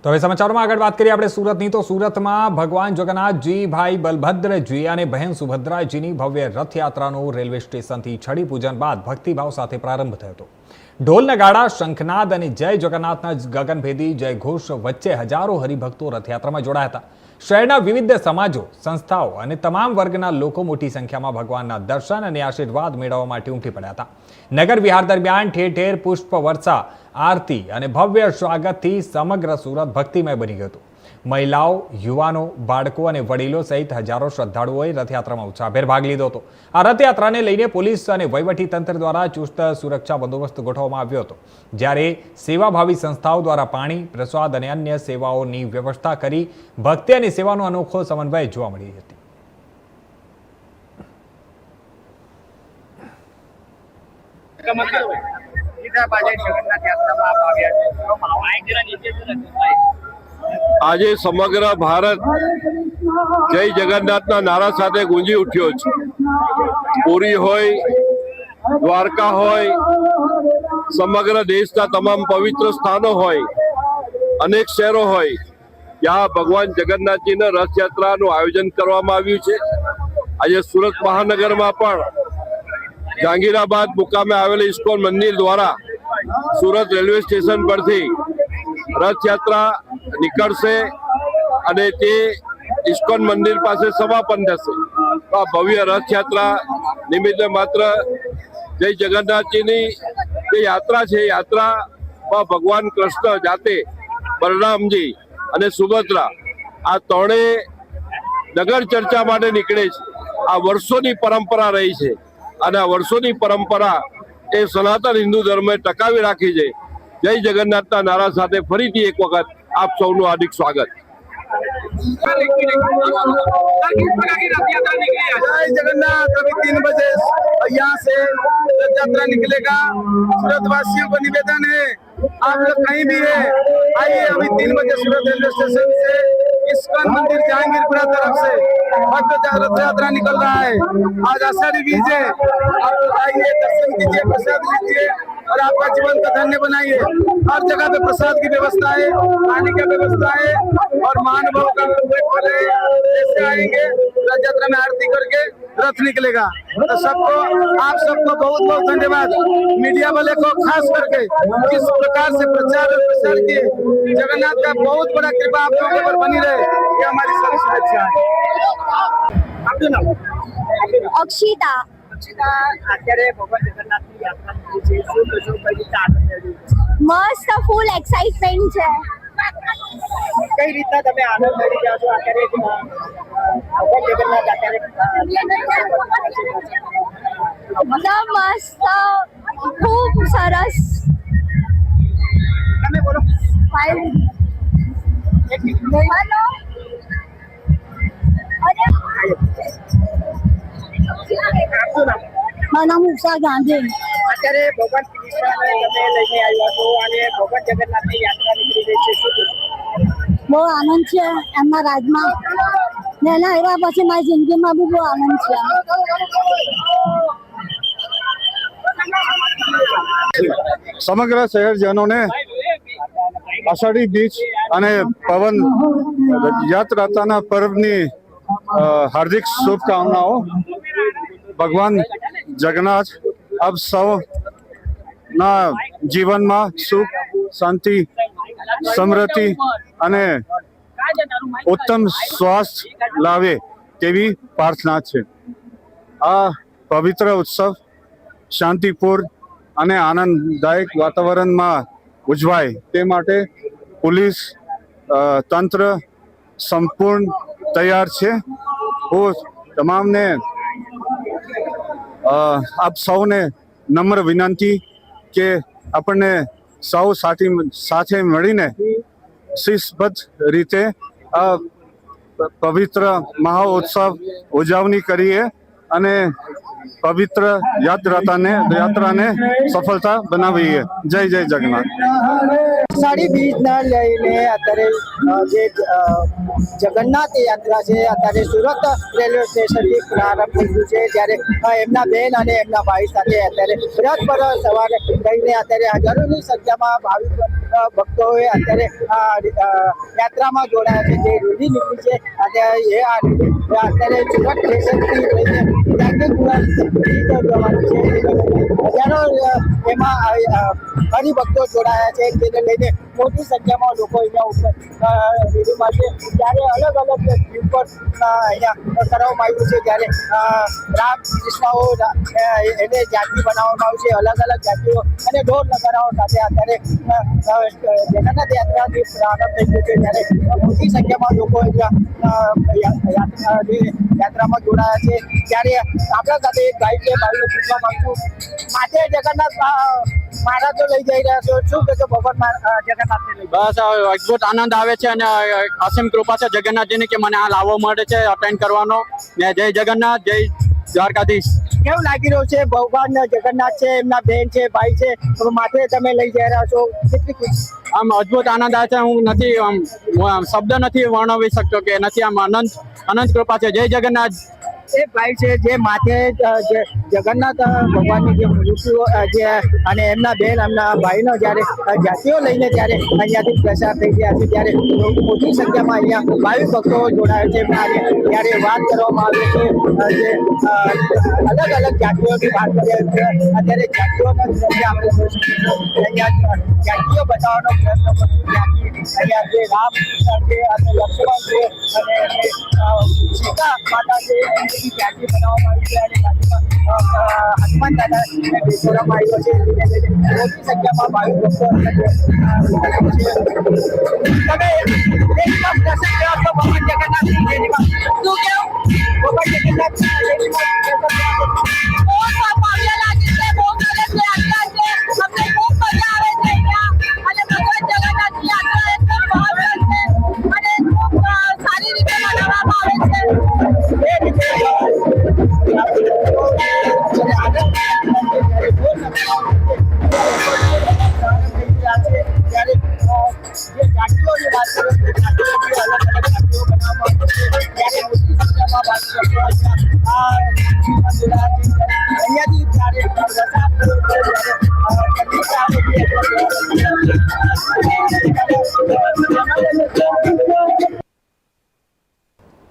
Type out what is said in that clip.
તો હવે સમાચારોમાં આગળ વાત કરીએ આપણે સુરતની। તો સુરતમાં ભગવાન જગન્નાથજી, ભાઈ બલભદ્રજી અને બહેન સુભદ્રાજીની ભવ્ય રથયાત્રાનો રેલવે સ્ટેશનથી છડી પૂજન બાદ ભક્તિભાવ સાથે પ્રારંભ થયો હતો। ઢોલ નગાડા, શંખનાદ અને જય જગન્નાથના ગગનભેદી જય ઘોષ વચ્ચે હજારો હરિભક્તો રથયાત્રામાં જોડાયા હતા। શહેરના વિવિધ સમાજો, સંસ્થાઓ અને તમામ વર્ગના લોકો મોટી સંખ્યામાં ભગવાનના દર્શન અને આશીર્વાદ મેળવવા માટે ઉમટી પડ્યા હતા। નગર વિહાર દરમિયાન ઠેર ઠેર પુષ્પ વર્ષા, આરતી અને ભવ્ય સ્વાગતથી સમગ્ર સુરત ભક્તિમય બની ગયું હતું। મહિલાઓ, યુવાનો, બાળકો અને વડીલો સહિત હજારો શ્રદ્ધાળુઓએ રથયાત્રામાં ઉત્સાહભેર ભાગ લીધો હતો। આ રથયાત્રાને લઈને પોલીસ અને વહીવટી તંત્ર દ્વારા ચુસ્ત સુરક્ષા બંદોબસ્ત ગોઠવવામાં આવ્યો હતો, જ્યારે સેવાભાવી સંસ્થાઓ દ્વારા પાણી, પ્રસાદ અને અન્ય સેવાઓની વ્યવસ્થા કરી ભક્તિ અને સેવાનો અનોખો સમન્વય જોવા મળી હતી। આજે સમગ્ર ભારત જય જગન્નાથના નારા સાથે ગુંજી ઉઠ્યો છે। પુરી હોય, દ્વારકા હોય, સમગ્ર દેશના તમામ પવિત્ર સ્થાનો હોય, અનેક શહેરો હોય, ત્યાં ભગવાન જગન્નાથજીના રથયાત્રાનું આયોજન કરવામાં આવ્યું છે। આજે સુરત મહાનગરમાં પણ જહાંગીરાબાદ મુકામે આવેલા ઇસ્કોન મંદિર દ્વારા સુરત રેલવે સ્ટેશન પરથી રથયાત્રા નીકળશે અને તે ઇસ્કોન મંદિર પાસે સમાપન થશે। આ ભવ્ય રથયાત્રા નિમિત્તે માત્ર જય જગન્નાથજીની જે યાત્રા છે, યાત્રામાં ભગવાન કૃષ્ણ જાતે, બલરામજી અને સુભદ્રા આ ત્રણેય નગર ચર્ચા માટે નીકળે છે। આ વર્ષોની પરંપરા રહી છે અને આ વર્ષોની પરંપરા એ સનાતન હિન્દુ ધર્મે ટકાવી રાખી છે। જય જગન્નાથના નારા સાથે ફરીથી એક વખત આપ સૌનું હાર્દિક સ્વાગત। जय जगन्नाथ। अभी 3 बजे यहाँ से रथ यात्रा निकलेगा। सूरत वासियों को निवेदन है, आप लोग कहीं भी है, आइए। अभी 3 बजे सूरत रेलवे स्टेशन से इस्कॉन मंदिर जहांगीरपुरा तरफ से भव्य रथ यात्रा निकल रहा है। आज आषाढ़ी बीज है, आप लोग आइए, दर्शन कीजिए, प्रसाद लीजिए और आपका जीवन का धन्य बनाइए। हर जगह पे प्रसाद की व्यवस्था है, पानी की व्यवस्था है और महानुभाव का ऐसे आएंगे। रथ यात्रा में आरती करके रथ निकलेगा। तो सबको, आप सबको बहुत बहुत धन्यवाद। मीडिया वाले को खास करके किस प्रकार से प्रचार और प्रसार किए, जगन्नाथ का बहुत बड़ा कृपा आप लोगों पर बनी रहे, ये हमारी सारी शुभेच्छा है। अक्षिता। मस्त फूल एक्साइटमेंट है। કઈ રીતના તમે આનંદ કરી રહ્યા છો અત્યારે ભગવાન જગન્નાથ અત્યારે एकदम मस्त, खूब सरस। તમે બોલો। हेलो। આપનું નામ? મારું નામ ઉષા ગાંધી। અત્યારે ભગવાન કૃષ્ણને તમે લઈને આવ્યા છો અને ભગવાન જગન્નાથની યાત્રા નીકળી રહી છે, શું કહેશો? બહુ આનંદ છે એમના રાજમાં, ને એના આવ્યા પછી મારી જિંદગીમાં બી બહુ આનંદ છે। સમગ્ર શહેરજનોને આષાઢી બીજ અને પવન યાત્રાના પર્વની હાર્દિક શુભકામનાઓ। ભગવાન જગન્નાથ આપ સૌના જીવનમાં સુખ, શાંતિ, સમૃદ્ધિ અને ઉત્તમ સ્વાસ્થ્ય લાવે તેવી પ્રાર્થના છે। આ પવિત્ર ઉત્સવ શાંતિપૂર્ણ અને આનંદદાયક વાતાવરણમાં ઉજવાય તે માટે પોલીસ તંત્ર સંપૂર્ણ તૈયાર છે। હું તમામને આપ સૌને નમ્ર વિનંતી કે આપણને સૌ સાથે મળીને શિસ્તબદ્ધ રીતે આ પવિત્ર મહોત્સવ ઉજવણી કરીએ અને પવિત્ર યાત્રાને સફળતા બનાવીએ। જય જય જગન્નાથ। અષાઢી બીજને લઈને અત્યારે જે જગન્નાથ યાત્રા છે અત્યારે સુરત રેલવે સ્ટેશનથી પ્રારંભ થઈ ગયું છે, જ્યારે એમના બેન અને એમના ભાઈ સાથે અત્યારે રથ પર સવારે થઈને અત્યારે હજારોની સંખ્યામાં ભાવિક ભક્તોએ અત્યારે યાત્રામાં જોડાયા છે. જે રેલી નીકળી છે અત્યારે અત્યારે સુરત સ્ટેશનથી લઈને ત્યાંથી જવાનું છે. હજારો એમાં હરિભક્તો જોડાયા છે, જેને લઈને મોટી સંખ્યામાં લોકો અહીંયા ઉપર રેલીમાં છે. ત્યારે અલગ અલગ ટ્રીપ પર અહીંયા કરવામાં આવ્યું છે, જ્યારે રામ કૃષ્ણઓ એને જાતિ બનાવવામાં આવ્યું છે, અલગ અલગ જાતિઓ અને ઢોર નગારાઓ સાથે અત્યારે જગન્નાથ યાત્રાથી પ્રારંભ થઈ ગયો છે. ત્યારે મોટી સંખ્યામાં લોકો યાત્રામાં જોડાયા છે. ત્યારે આપણા સાથે એક ગાઈડ છે, ભાઈને પૂછવા માંગુ છું, માથે જગન્નાથ મહારાજ લઈ જઈ રહ્યા છો, શું કહેશો ભગવાન જગન્નાથને લઈ? બસ અદ્ભુત આનંદ આવે છે અને અસીમ કૃપા છે જગન્નાથજીની કે મને આ લાવો મળે છે અટેન્ડ કરવાનો. ને જય જગન્નાથ, જય દ્વારકાધીશ. કેવું લાગી રહ્યું છે? ભગવાન જગન્નાથ છે, એમના બેન છે, ભાઈ છે, માથે તમે લઈ જઈ રહ્યા છો, કેટલી ખુશી? આમ અદ્ભુત આનંદ આવે છે. હું નથી શબ્દ નથી વર્ણવી શકતો કે નથી આમ અનંત કૃપા છે. જય જગન્નાથ. એ ભાઈ છે જે માથે જગન્નાથ ભગવાનની જે મૂર્તિઓ જે અને એમના બેન એમના ભાઈનો જ્યારે જાતિઓ લઈને ત્યારે અહીંયાથી પ્રસાર થઈ ગયા છે, ત્યારે મોટી સંખ્યામાં અહીંયા ભાવિક ભક્તો જોડાયા છે. ત્યારે વાત કરવામાં આવે છે જે અલગ અલગ જાતિઓની વાત કરીએ છીએ, અત્યારે જાતિઓના દ્રશ્ય આપણે જોઈ શકીએ છીએ. અહીંયા જાતિઓ બતાવવાનો પ્રયત્ન કરશું. અહીંયા જે રામ છે અને લક્ષ્મણ છે અને સીતા માતા છે એની જાતિ બનાવવામાં આવી છે, અને હનુમાન દાદાને બેસાડવામાં આવ્યો છે. મોટી સંખ્યામાં ભાવિક ભક્તો તમે એકદમ પ્રસન્ન રહ્યો છો ભગવાન જગન્નાથની રેલીમાં. શું કેવું ભગવાન જગન્નાથ